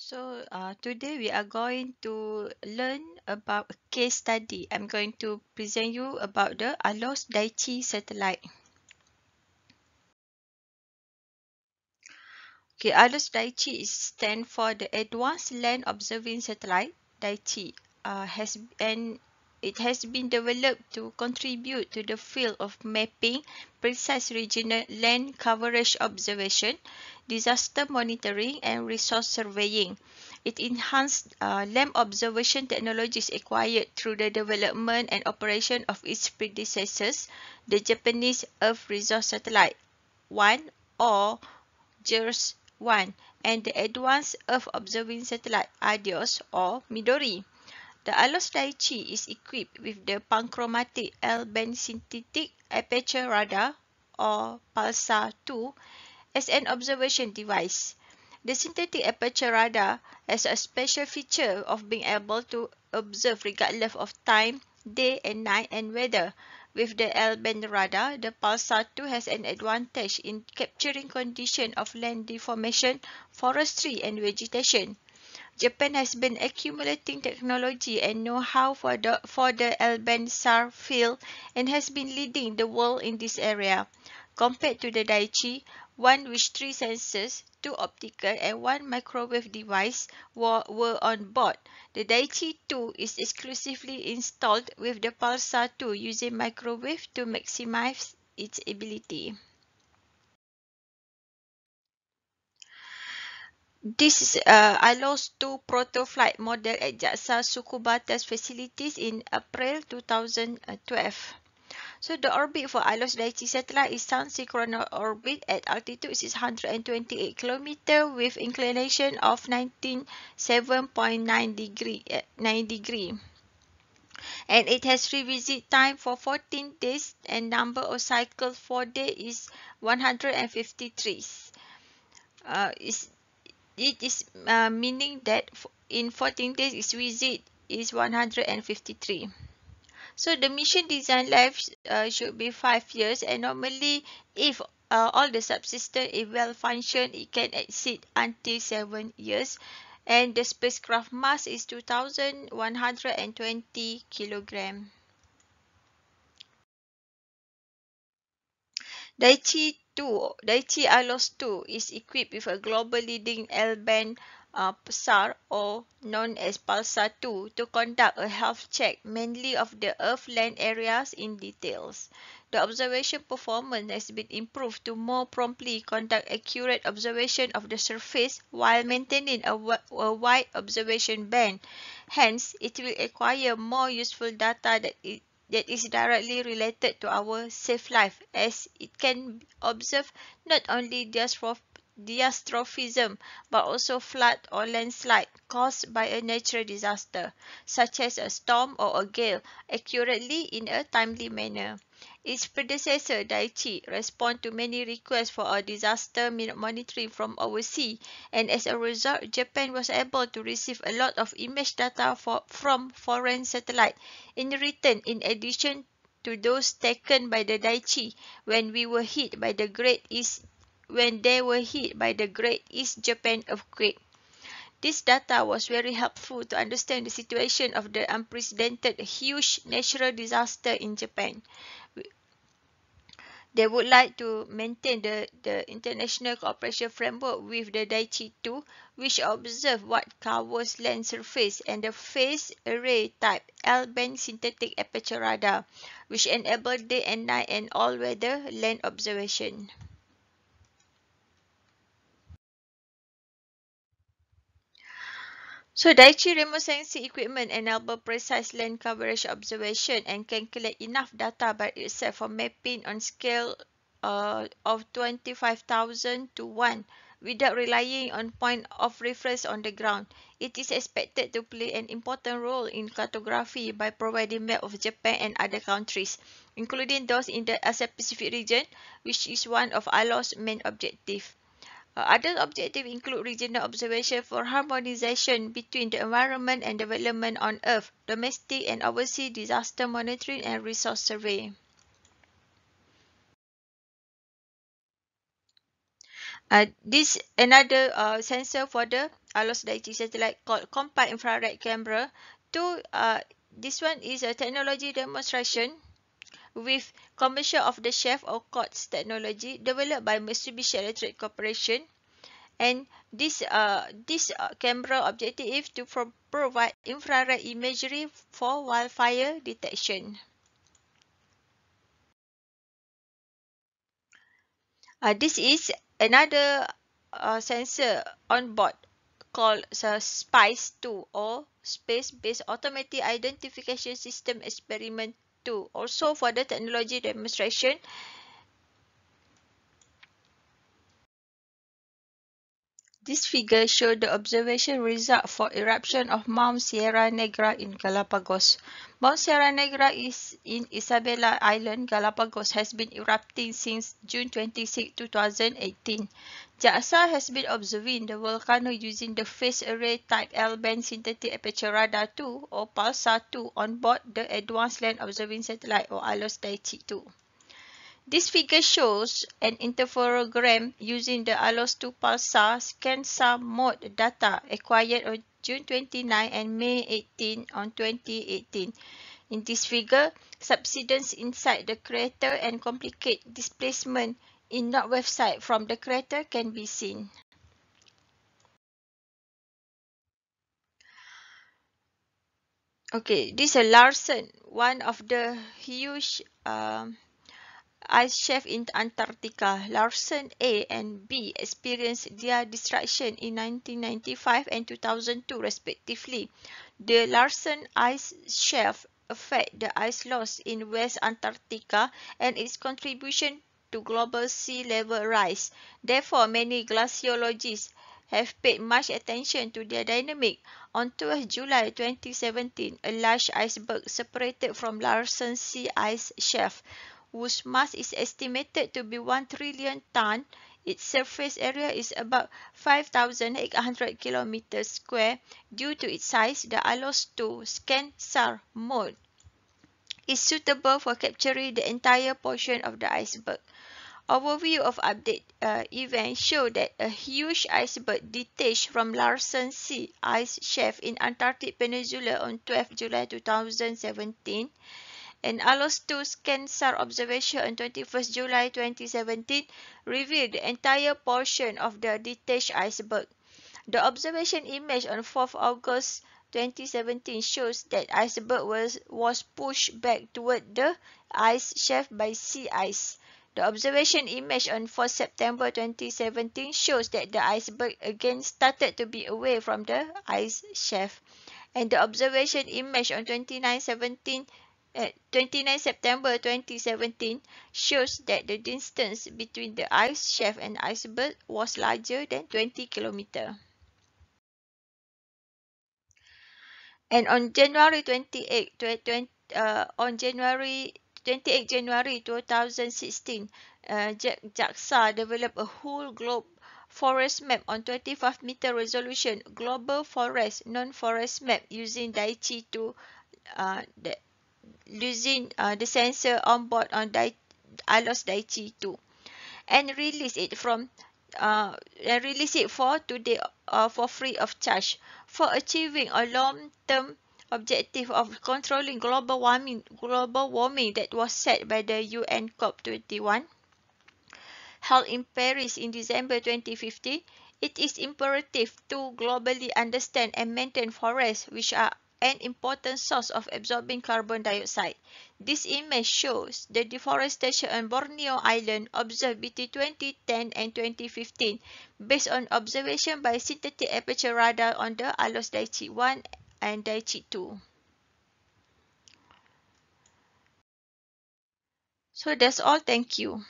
Today we are going to learn about a case study. I'm going to present you about the ALOS-Daichi Satellite. Okay, ALOS-Daichi stands for the Advanced Land Observing Satellite. Daichi it has been developed to contribute to the field of mapping, precise regional land coverage observation, disaster monitoring, and resource surveying. It enhanced land observation technologies acquired through the development and operation of its predecessors, the Japanese Earth Resource Satellite 1 or JERS 1 and the Advanced Earth Observing Satellite ADIOS or Midori. The ALOS-Daichi is equipped with the panchromatic L-band synthetic aperture radar or PULSAR 2 as an observation device. The synthetic aperture radar has a special feature of being able to observe regardless of time, day and night and weather. With the L-band radar, the PULSAR 2 has an advantage in capturing conditions of land deformation, forestry and vegetation. Japan has been accumulating technology and know-how for the L-band SAR field and has been leading the world in this area. Compared to the Daichi, one with 3 sensors, 2 optical and 1 microwave device were on board. The Daichi 2 is exclusively installed with the Pulsar 2 using microwave to maximize its ability. This is ALOS-2 proto-flight model at JAXA Tsukuba test facilities in April 2012. So the orbit for ALOS-Daichi satellite is sun-synchronous orbit at altitude 628 km with inclination of 97.9 degree. And it has revisit time for 14 days and number of cycles for day is 153. It is meaning that in 14 days its visit is 153. So the mission design life should be 5 years, and normally if all the subsystem is well functioned, it can exceed until 7 years. And the spacecraft mass is 2,120 kilogram. Daichi ALOS-2 is equipped with a global leading L-band PSAR or known as PULSAR 2 to conduct a health check mainly of the Earth-land areas in details. The observation performance has been improved to more promptly conduct accurate observation of the surface while maintaining a wide observation band. Hence, it will acquire more useful data that is directly related to our safe life, as it can observe not only diastrophism but also flood or landslide caused by a natural disaster such as a storm or a gale accurately in a timely manner. Its predecessor Daichi responded to many requests for a disaster monitoring from overseas, and as a result Japan was able to receive a lot of image data from foreign satellites in return, in addition to those taken by the Daichi when they were hit by the Great East Japan earthquake. This data was very helpful to understand the situation of the unprecedented huge natural disaster in Japan. They would like to maintain the international cooperation framework with the Daichi 2, which observe what covers land surface, and the phase array type L-band synthetic aperture radar, which enable day and night and all-weather land observation. So Daichi remote sensing equipment enable precise land coverage observation and can collect enough data by itself for mapping on scale of 25,000 to 1 without relying on point of reference on the ground. It is expected to play an important role in cartography by providing map of Japan and other countries, including those in the Asia-Pacific region, which is one of ALOS' main objectives. Other objectives include regional observation for harmonization between the environment and development on Earth, domestic and overseas disaster monitoring and resource survey. This another sensor for the ALOS-Daichi satellite called compact infrared camera. This one is a technology demonstration with commercial off-the-shelf or COTS technology developed by Mitsubishi Electric Corporation. And this camera objective is to provide infrared imagery for wildfire detection. This is another sensor on board called SPICE-2 or Space-Based Automatic Identification System Experiment 2. Also for the technology demonstration. This figure shows the observation result for eruption of Mount Sierra Negra in Galapagos. Mount Sierra Negra is in Isabela Island, Galapagos, has been erupting since June 26, 2018. JAXA has been observing the volcano using the phase array type L-band synthetic aperture radar 2 or PULSAR 2 on board the Advanced Land Observing Satellite or ALOS-Daichi 2. This figure shows an interferogram using the ALOS-2 pulsar scan-SAR mode data acquired on June 29 and May 18 on 2018. In this figure, subsidence inside the crater and complicate displacement in northwest side from the crater can be seen. Okay, this is Larsen, one of the huge ice shelf in Antarctica. Larsen A and B experienced their destruction in 1995 and 2002 respectively. The Larsen ice shelf affect the ice loss in West Antarctica and its contribution to global sea level rise. Therefore, many glaciologists have paid much attention to their dynamic. On 12 July 2017, a large iceberg separated from Larsen sea ice shelf, whose mass is estimated to be 1 trillion ton. Its surface area is about 5,800 kilometers square. Due to its size, the ALOS-2 scan-SAR mode is suitable for capturing the entire portion of the iceberg. Overview of update events show that a huge iceberg detached from Larsen Sea ice shelf in Antarctic Peninsula on 12 July 2017. An ALOS-2 scan-SAR observation on 21st July 2017 revealed the entire portion of the detached iceberg. The observation image on 4th August 2017 shows that iceberg was pushed back toward the ice shelf by sea ice. The observation image on 4th September 2017 shows that the iceberg again started to be away from the ice shelf. And the observation image on 29 September 2017 shows that the distance between the ice shelf and iceberg was larger than 20 kilometers. And on January 28, January 2016, JAXA developed a whole globe forest map on 25-meter resolution global forest non-forest map using Daichi 2 using the sensor on board on ALOS-Daichi 2 and release it for today for free of charge for achieving a long-term objective of controlling global warming that was set by the UN COP21 held in Paris in December 2015. It is imperative to globally understand and maintain forests, which are an important source of absorbing carbon dioxide. This image shows the deforestation on Borneo Island observed between 2010 and 2015 based on observation by synthetic aperture radar on the ALOS-Daichi 1 and Daichi 2. So that's all. Thank you.